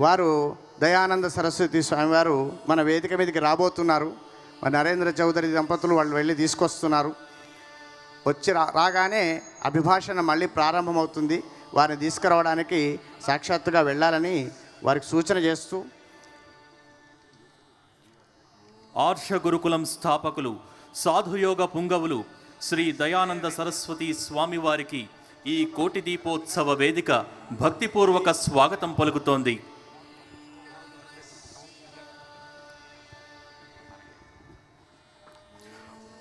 వారు దయానంద సరస్వతి స్వామివారు మన వేదిక మీదకి రాబోతున్నారు. మరి నరేంద్ర చౌదరి దంపతులు వాళ్ళు వెళ్ళి తీసుకొస్తున్నారు. వచ్చి రాగానే అభిభాషణ మళ్ళీ ప్రారంభమవుతుంది. వారిని తీసుకురావడానికి సాక్షాత్తుగా వెళ్ళాలని వారికి సూచన చేస్తూ ఆర్ష గురుకులం స్థాపకులు సాధుయోగ పుంగవులు శ్రీ దయానంద సరస్వతి స్వామివారికి ఈ కోటి దీపోత్సవ వేదిక భక్తిపూర్వక స్వాగతం పలుకుతోంది.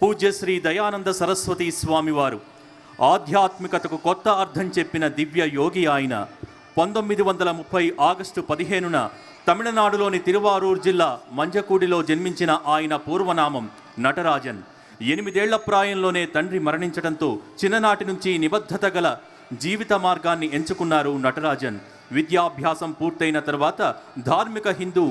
పూజ్య శ్రీ దయానంద సరస్వతి స్వామివారు ఆధ్యాత్మికతకు కొత్త అర్థం చెప్పిన దివ్య యోగి ఆయన. 1930 ఆగస్టు 15న తమిళనాడులోని తిరువారూర్ జిల్లా మంజకూడిలో జన్మించిన ఆయన పూర్వనామం నటరాజన్. 8 ఏళ్ల ప్రాయంలోనే తండ్రి మరణించడంతో చిన్ననాటి నుంచి నిబద్ధత గల జీవిత మార్గాన్ని ఎంచుకున్నారు నటరాజన్. విద్యాభ్యాసం పూర్తయిన తర్వాత ధార్మిక హిందూ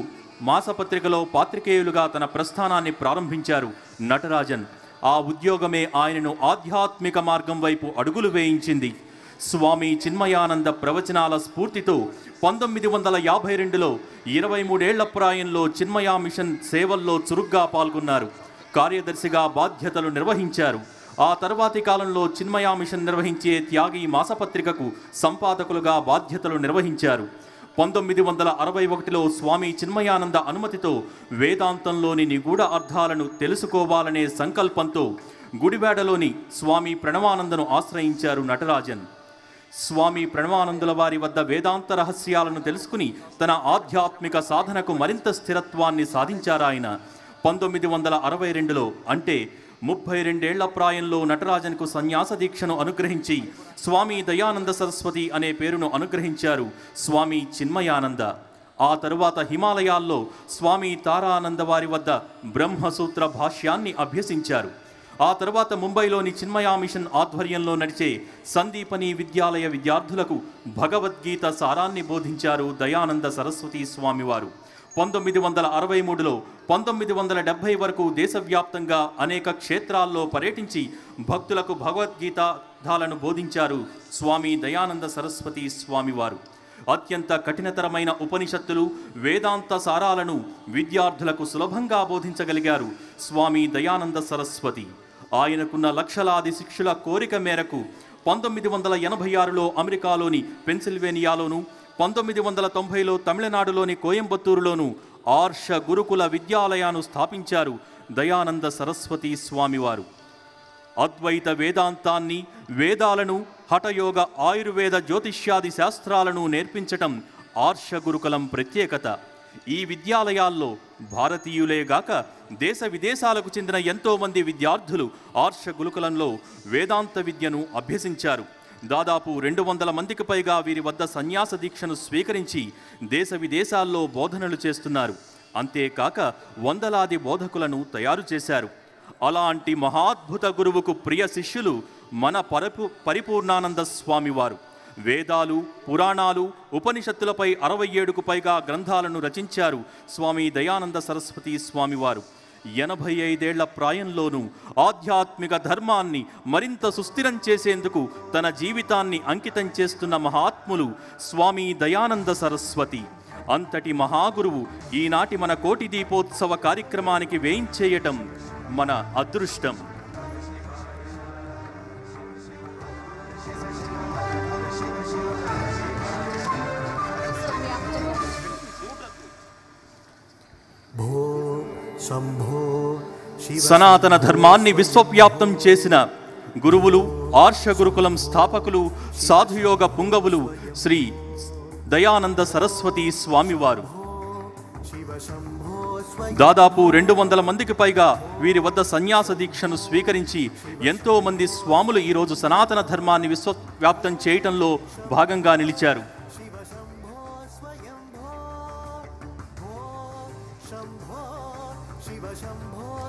మాసపత్రికలో పాత్రికేయులుగా తన ప్రస్థానాన్ని ప్రారంభించారు నటరాజన్. ఆ ఉద్యోగమే ఆయనను ఆధ్యాత్మిక మార్గం వైపు అడుగులు వేయించింది. స్వామి చిన్మయానంద ప్రవచనాల స్ఫూర్తితో 1952లో 23 ఏళ్ల ప్రాయంలో చిన్మయా మిషన్ సేవల్లో చురుగ్గా పాల్గొన్నారు. కార్యదర్శిగా బాధ్యతలు నిర్వహించారు. ఆ తర్వాతి కాలంలో చిన్మయా మిషన్ నిర్వహించే త్యాగి మాసపత్రికకు సంపాదకులుగా బాధ్యతలు నిర్వహించారు. 1961లో స్వామి చిన్మయానంద అనుమతితో వేదాంతంలోని నిగూఢ అర్థాలను తెలుసుకోవాలనే సంకల్పంతో గుడివాడలోని స్వామి ప్రణవానందను ఆశ్రయించారు నటరాజన్. స్వామి ప్రణవానందుల వారి వద్ద వేదాంత రహస్యాలను తెలుసుకుని తన ఆధ్యాత్మిక సాధనకు మరింత స్థిరత్వాన్ని సాధించారాయన. 1962లో అంటే 32 ఏళ్ల ప్రాయంలో నటరాజన్కు సన్యాస దీక్షను అనుగ్రహించి స్వామి దయానంద సరస్వతి అనే పేరును అనుగ్రహించారు స్వామి చిన్మయానంద. ఆ తరువాత హిమాలయాల్లో స్వామి తారానంద వారి వద్ద బ్రహ్మసూత్ర భాష్యాన్ని అభ్యసించారు. ఆ తర్వాత ముంబైలోని చిన్మయా మిషన్ ఆధ్వర్యంలో నడిచే సందీపని విద్యాలయ విద్యార్థులకు భగవద్గీత సారాన్ని బోధించారు దయానంద సరస్వతి స్వామివారు. 1963లో 1970 వరకు దేశవ్యాప్తంగా అనేక క్షేత్రాల్లో పర్యటించి భక్తులకు భగవద్గీతాలను బోధించారు స్వామి దయానంద సరస్వతి స్వామివారు. అత్యంత కఠినతరమైన ఉపనిషత్తులు వేదాంత సారాలను విద్యార్థులకు సులభంగా బోధించగలిగారు స్వామి దయానంద సరస్వతి. ఆయనకున్న లక్షలాది శిష్యుల కోరిక మేరకు 1986లో అమెరికాలోని పెన్సిల్వేనియాలోను 1990లో తమిళనాడులోని కోయంబత్తూరులోను ఆర్ష గురుకుల విద్యాలయాన్ని స్థాపించారు దయానంద సరస్వతి స్వామివారు. అద్వైత వేదాంతాన్ని, వేదాలను, హఠయోగ, ఆయుర్వేద, జ్యోతిష్యాది శాస్త్రాలను నేర్పించటం ఆర్ష గురుకులం ప్రత్యేకత. ఈ విద్యాలయాల్లో భారతీయులేగాక దేశ విదేశాలకు చెందిన ఎంతోమంది విద్యార్థులు ఆర్ష గురుకులంలో వేదాంత విద్యను అభ్యసించారు. దాదాపు 200 మందికి పైగా వీరి వద్ద సన్యాస దీక్షను స్వీకరించి దేశ విదేశాల్లో బోధనలు చేస్తున్నారు. అంతేకాక వందలాది బోధకులను తయారు చేశారు. అలాంటి మహాద్భుత గురువుకు ప్రియ శిష్యులు మన పరిపూర్ణానంద స్వామివారు. వేదాలు, పురాణాలు, ఉపనిషత్తులపై 67కు పైగా గ్రంథాలను రచించారు స్వామి దయానంద సరస్వతి స్వామివారు. 85 ఏళ్ల ప్రాయంలోనూ ఆధ్యాత్మిక ధర్మాన్ని మరింత సుస్థిరం చేసేందుకు తన జీవితాన్ని అంకితం చేస్తున్న మహాత్ములు స్వామి దయానంద సరస్వతి. అంతటి మహాగురువు ఈనాటి మన కోటి దీపోత్సవ కార్యక్రమానికి వేయించేయటం మన అదృష్టం. సనాతన ధర్మాన్ని విశ్వవ్యాప్తం చేసిన గురువులు, ఆర్ష గురుకులం స్థాపకులు, సాధుయోగ పుంగవులు శ్రీ దయానంద సరస్వతి స్వామివారు. దాదాపు 200 మందికి పైగా వీరి వద్ద సన్యాస దీక్షను స్వీకరించి ఎంతో మంది స్వాములు ఈరోజు సనాతన ధర్మాన్ని విశ్వవ్యాప్తం చేయటంలో భాగంగా నిలిచారు.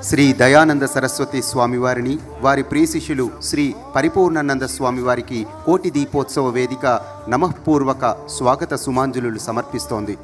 శ్రీ దయానంద సరస్వతి స్వామివారిని, వారి ప్రియ శిష్యులు శ్రీ పరిపూర్ణానంద స్వామివారికి కోటి దీపోత్సవ వేదిక నమఃపూర్వక స్వాగత సుమాంజలులు సమర్పిస్తోంది.